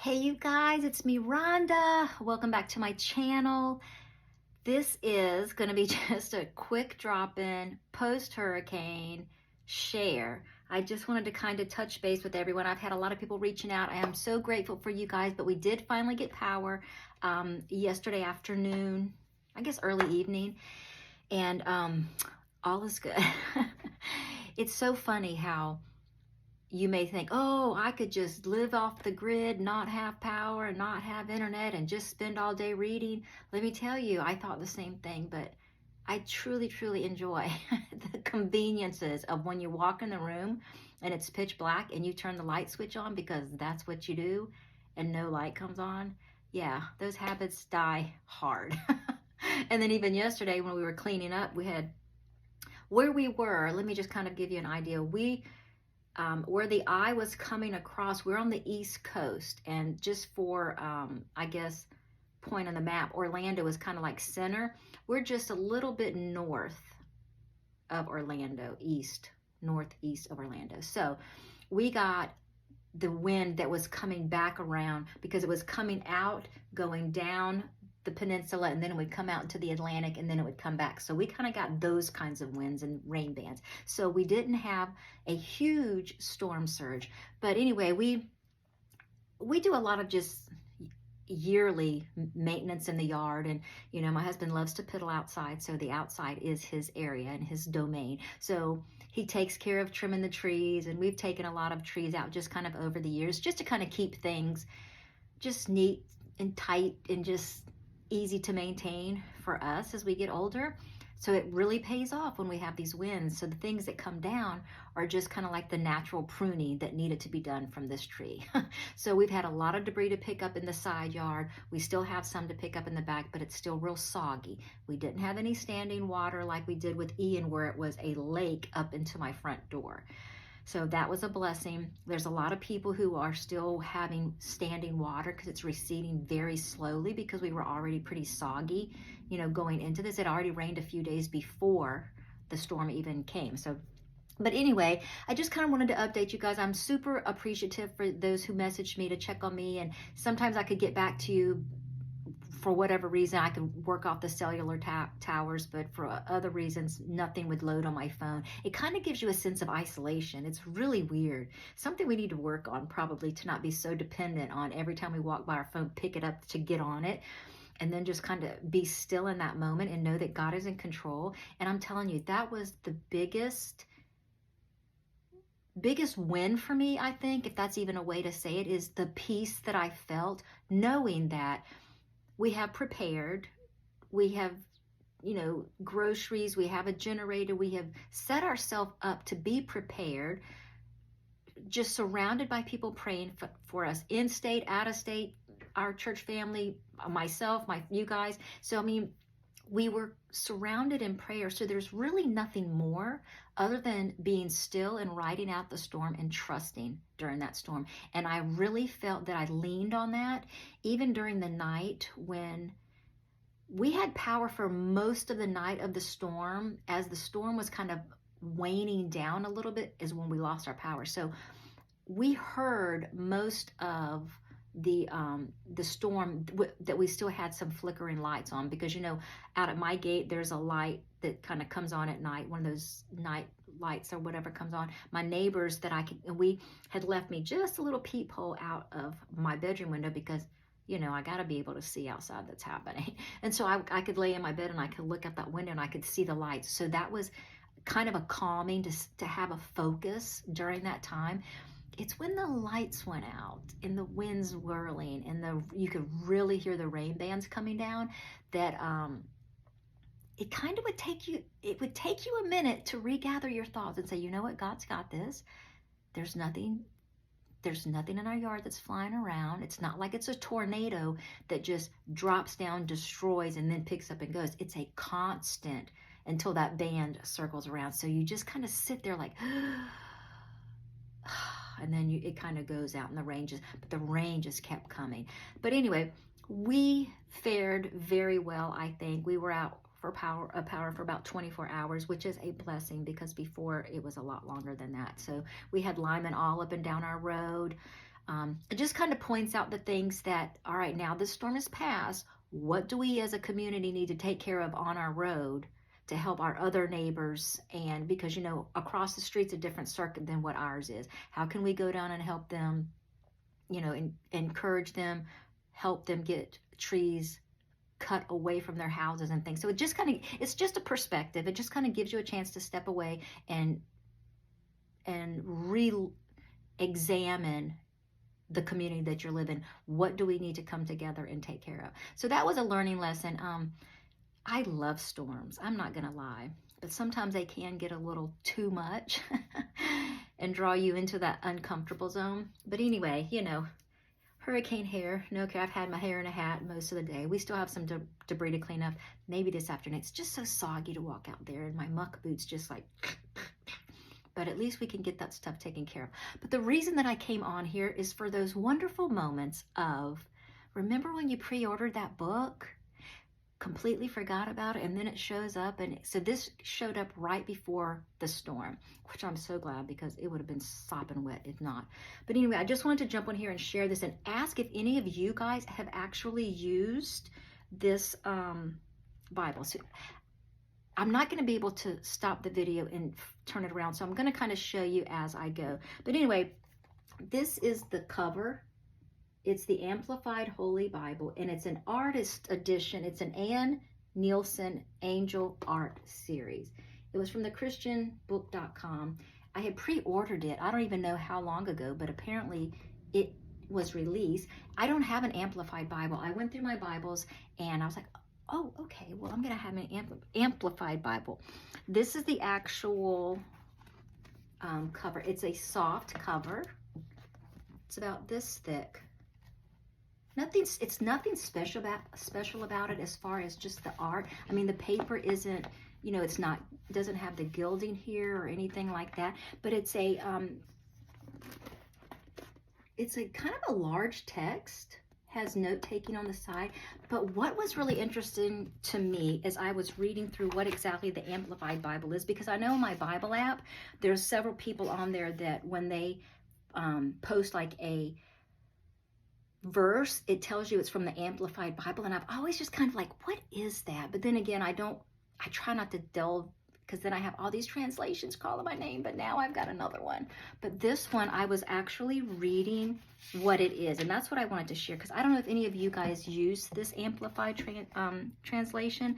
Hey you guys, it's me Rhonda. Welcome back to my channel. This is going to be just a quick drop-in post-hurricane share. I just wanted to kind of touch base with everyone. I've had a lot of people reaching out. I am so grateful for you guys, but we did finally get power yesterday afternoon, I guess early evening, and all is good. It's so funny how you may think, oh, I could just live off the grid, not have power, not have internet, and just spend all day reading. Let me tell you, I thought the same thing, but I truly, truly enjoy the conveniences of when you walk in the room and it's pitch black and you turn the light switch on because that's what you do and no light comes on. Yeah, those habits die hard. And then even yesterday when we were cleaning up, we had where we were, let me just kind of give you an idea. Where the eye was coming across, we're on the East Coast, and just for, I guess, point on the map, Orlando is kind of like center. We're just a little bit north of Orlando, northeast of Orlando. So we got the wind that was coming back around because it was coming out, going down the peninsula, and then it would come out into the Atlantic, and then it would come back. So we kind of got those kinds of winds and rain bands. So we didn't have a huge storm surge. But anyway, we do a lot of just yearly maintenance in the yard, and you know, my husband loves to piddle outside, so the outside is his area and his domain. So he takes care of trimming the trees, and we've taken a lot of trees out just kind of over the years just to kind of keep things just neat and tight and just easy to maintain for us as we get older. So it really pays off when we have these winds. So the things that come down are just kind of like the natural pruning that needed to be done from this tree. So we've had a lot of debris to pick up in the side yard. We still have some to pick up in the back, but it's still real soggy. We didn't have any standing water like we did with Ian, where it was a lake up into my front door. So that was a blessing. There's a lot of people who are still having standing water because it's receding very slowly because we were already pretty soggy, you know, going into this. It already rained a few days before the storm even came. So, but anyway, I just kind of wanted to update you guys. I'm super appreciative for those who messaged me to check on me, and sometimes I could get back to you for whatever reason. I could work off the cellular towers, but for other reasons, nothing would load on my phone. It kind of gives you a sense of isolation. It's really weird. Something we need to work on probably, to not be so dependent on every time we walk by our phone, pick it up to get on it, and then just kind of be still in that moment and know that God is in control. And I'm telling you, that was the biggest win for me, I think, if that's even a way to say it, is the peace that I felt knowing that we have prepared, we have, you know, groceries, we have a generator, we have set ourselves up to be prepared, just surrounded by people praying for us, in state, out of state, our church family, myself, you guys. So, I mean, we were surrounded in prayer. So there's really nothing more other than being still and riding out the storm and trusting during that storm. And I really felt that I leaned on that even during the night when we had power for most of the night of the storm. As the storm was kind of waning down a little bit is when we lost our power. So we heard most of the storm that we still had some flickering lights on, because, you know, out at my gate there's a light that kind of comes on at night, one of those night lights or whatever comes on. My neighbors we had left me just a little peephole out of my bedroom window because, you know, I got to be able to see outside that's happening. And so I could lay in my bed and I could look out that window and I could see the lights. So that was kind of a calming to have a focus during that time. It's when the lights went out and the winds whirling and you could really hear the rain bands coming down that it kind of would take you a minute to regather your thoughts and say, you know what, God's got this. There's nothing in our yard that's flying around. It's not like it's a tornado that just drops down, destroys, and then picks up and goes. It's a constant until that band circles around. So you just kind of sit there like, and then it kind of goes out, and the rain just kept coming. But anyway, we fared very well, I think. We were out for power for about 24 hours, which is a blessing because before it was a lot longer than that. So we had linemen all up and down our road. It just kind of points out the things that, all right, now this storm is past. What do we as a community need to take care of on our road to help our other neighbors? And because, you know, across the street's a different circuit than what ours is. How can we go down and help them, you know, encourage them, help them get trees cut away from their houses and things. So it just kind of, it's just a perspective. It just kind of gives you a chance to step away and re-examine the community that you're living. What do we need to come together and take care of? So that was a learning lesson. I love storms. I'm not going to lie, but sometimes they can get a little too much and draw you into that uncomfortable zone. But anyway, you know, hurricane hair. No, okay, I've had my hair in a hat most of the day. We still have some debris to clean up. Maybe this afternoon. It's just so soggy to walk out there, and my muck boots just like, but at least we can get that stuff taken care of. But the reason that I came on here is for those wonderful moments of, remember when you pre-ordered that book? Completely forgot about it, and then it shows up. And so this showed up right before the storm, which I'm so glad, because it would have been sopping wet if not. But anyway, I just wanted to jump on here and share this and ask if any of you guys have actually used this Bible. So I'm not going to be able to stop the video and turn it around, so I'm going to kind of show you as I go. But anyway, this is the cover. It's the Amplified Holy Bible, and it's an artist edition. It's an Neilson Angel Art Series. It was from the christianbook.com. I had pre-ordered it. I don't even know how long ago, but apparently it was released. I don't have an Amplified Bible. I went through my Bibles, and I was like, oh, okay, well, I'm going to have an Amplified Bible. This is the actual cover. It's a soft cover. It's about this thick. It's nothing special about it as far as just the art. I mean, the paper isn't, you know, doesn't have the gilding here or anything like that, but it's a kind of a large text, has note taking on the side. But what was really interesting to me as I was reading through what exactly the Amplified Bible is, because I know in my Bible app, there's several people on there that when they post like a verse, it tells you it's from the Amplified Bible, and I've always just kind of like, what is that? But then again, I try not to delve, because then I have all these translations calling my name, but now I've got another one. But this one, I was actually reading what it is, and that's what I wanted to share, because I don't know if any of you guys use this Amplified translation,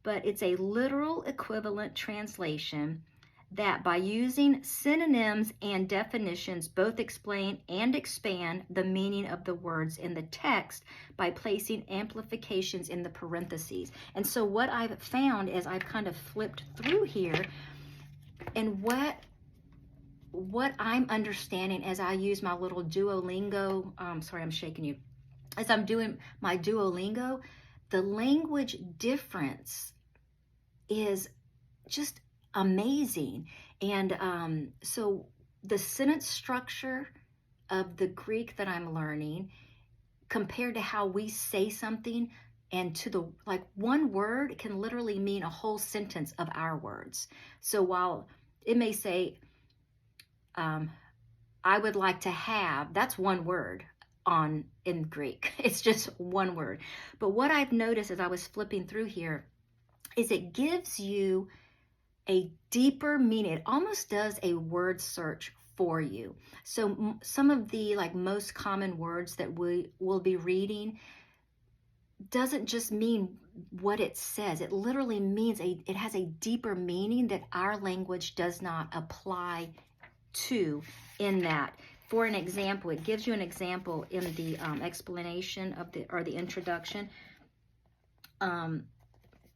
but it's a literal equivalent translation that by using synonyms and definitions both explain and expand the meaning of the words in the text by placing amplifications in the parentheses. And so what I've found is I've kind of flipped through here, and what I'm understanding as I use my little Duolingo, sorry, I'm shaking you, as I'm doing my Duolingo, the language difference is just amazing. And so the sentence structure of the Greek that I'm learning compared to how we say something, and to the, like, one word can literally mean a whole sentence of our words. So while it may say, I would like to have, that's one word in Greek. It's just one word. But what I've noticed as I was flipping through here is it gives you a deeper meaning. It almost does a word search for you. So some of the most common words that we will be reading doesn't just mean what it says. It literally means it has a deeper meaning that our language does not apply to in that. For an example, it gives you an example in the explanation of the introduction.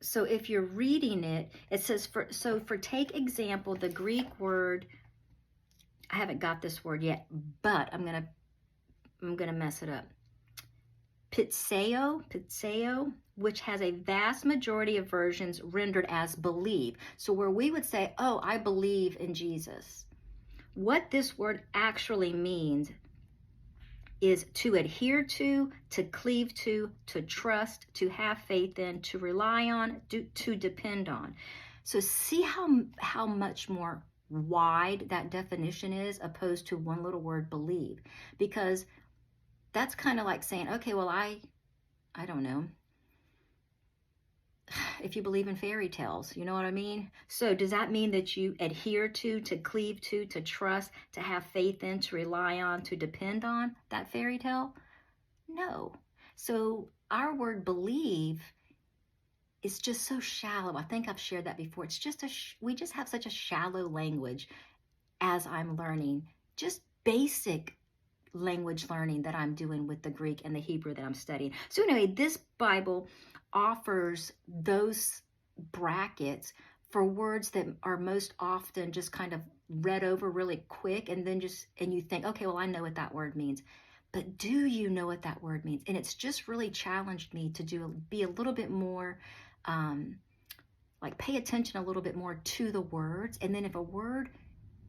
So if you're reading it, it says, for take example, the Greek word, I haven't got this word yet, but I'm gonna mess it up. Pitseo, which has a vast majority of versions rendered as believe. So where we would say, oh, I believe in Jesus. What this word actually means is to adhere to cleave to trust, to have faith in, to rely on, to depend on. So see how much more wide that definition is, opposed to one little word, believe. Because that's kind of like saying, okay, well, I don't know, if you believe in fairy tales, you know what I mean? So does that mean that you adhere to cleave to trust, to have faith in, to rely on, to depend on that fairy tale? No. So our word believe is just so shallow. I think I've shared that before. It's just we just have such a shallow language as I'm learning, just basic language learning that I'm doing with the Greek and the Hebrew that I'm studying. So anyway, this Bible offers those brackets for words that are most often just kind of read over really quick, and then and you think, okay, well, I know what that word means. But do you know what that word means? And it's just really challenged me to be a little bit more, like pay attention a little bit more to the words. And then if a word,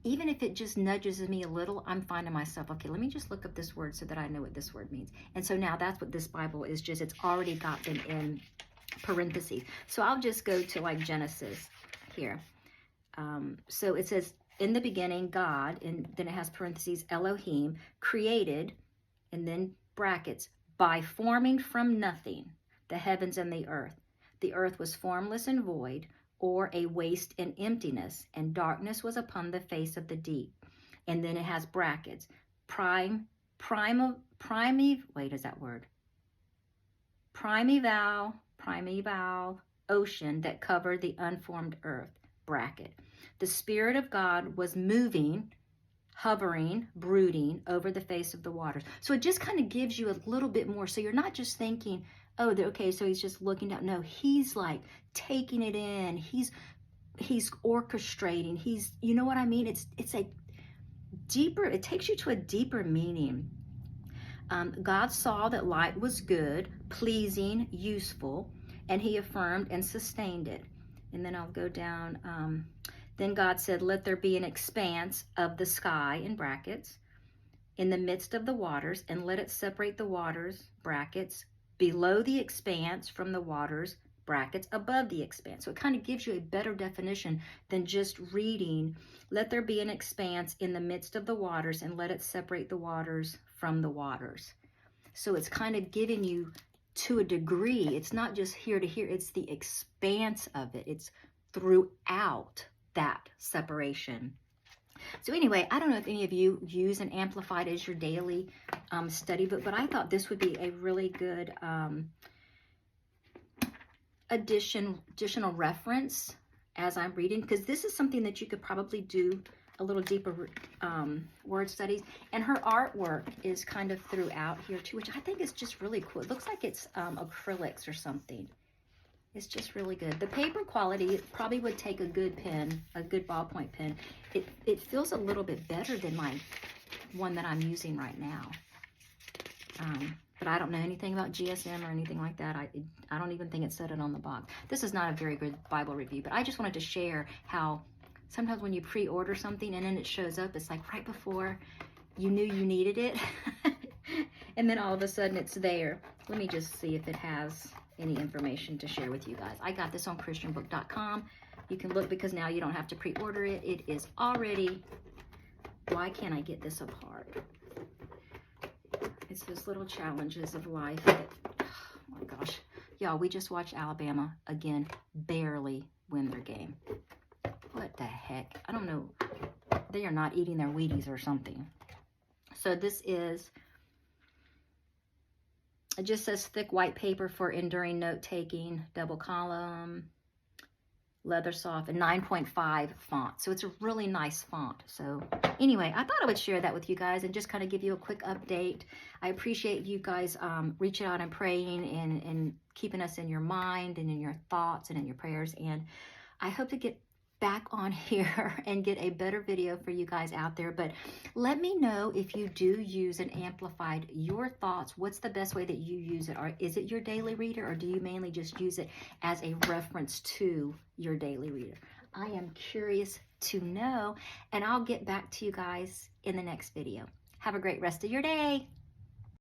even if it just nudges me a little, I'm finding myself, okay, let me just look up this word so that I know what this word means. And so now that's what this Bible is, just it's already got them in parentheses. So I'll just go to like Genesis here. So it says, in the beginning, God, and then it has parentheses, Elohim, created, and then brackets, by forming from nothing the heavens and the earth. The earth was formless and void, or a waste and emptiness, and darkness was upon the face of the deep. And then it has brackets, primeval ocean that covered the unformed earth, bracket. The Spirit of God was moving, hovering, brooding over the face of the waters. So it just kind of gives you a little bit more. So you're not just thinking, oh, okay, so he's just looking down. No, he's like taking it in. He's orchestrating. You know what I mean? It's a deeper, it takes you to a deeper meaning. God saw that light was good, pleasing, useful, and he affirmed and sustained it. And then I'll go down. Then God said, let there be an expanse of the sky, in brackets, in the midst of the waters, and let it separate the waters, brackets, below the expanse from the waters, brackets, above the expanse. So it kind of gives you a better definition than just reading, let there be an expanse in the midst of the waters, and let it separate the waters from the waters. So it's kind of giving you, to a degree, it's not just here to here, it's the expanse of it. It's throughout that separation. So anyway, I don't know if any of you use an Amplified as your daily study book, but I thought this would be a really good additional reference as I'm reading, because this is something that you could probably do a little deeper word studies. And her artwork is kind of throughout here too, which I think is just really cool. It looks like it's acrylics or something. It's just really good. The paper quality, it probably would take a good pen, a good ballpoint pen. It feels a little bit better than my one that I'm using right now. But I don't know anything about GSM or anything like that. I don't even think it said it on the box. This is not a very good Bible review, but I just wanted to share how sometimes when you pre-order something and then it shows up, it's like right before you knew you needed it. And then all of a sudden it's there. Let me just see if it has any information to share with you guys. I got this on christianbook.com. You can look, because now you don't have to pre-order it. It is already, why can't I get this apart? It's those little challenges of life that, oh my gosh. Y'all, we just watched Alabama again barely win their game. What the heck? I don't know. They are not eating their Wheaties or something. So this is, it just says thick white paper for enduring note-taking, double column, Leathersoft, and 9.5 font. So it's a really nice font. So anyway, I thought I would share that with you guys and just kind of give you a quick update. I appreciate you guys reaching out and praying and keeping us in your mind and in your thoughts and in your prayers. And I hope to get back on here and get a better video for you guys out there. But let me know if you do use an Amplified, your thoughts. What's the best way that you use it? Or is it your daily reader, or do you mainly just use it as a reference to your daily reader? I am curious to know, and I'll get back to you guys in the next video. Have a great rest of your day.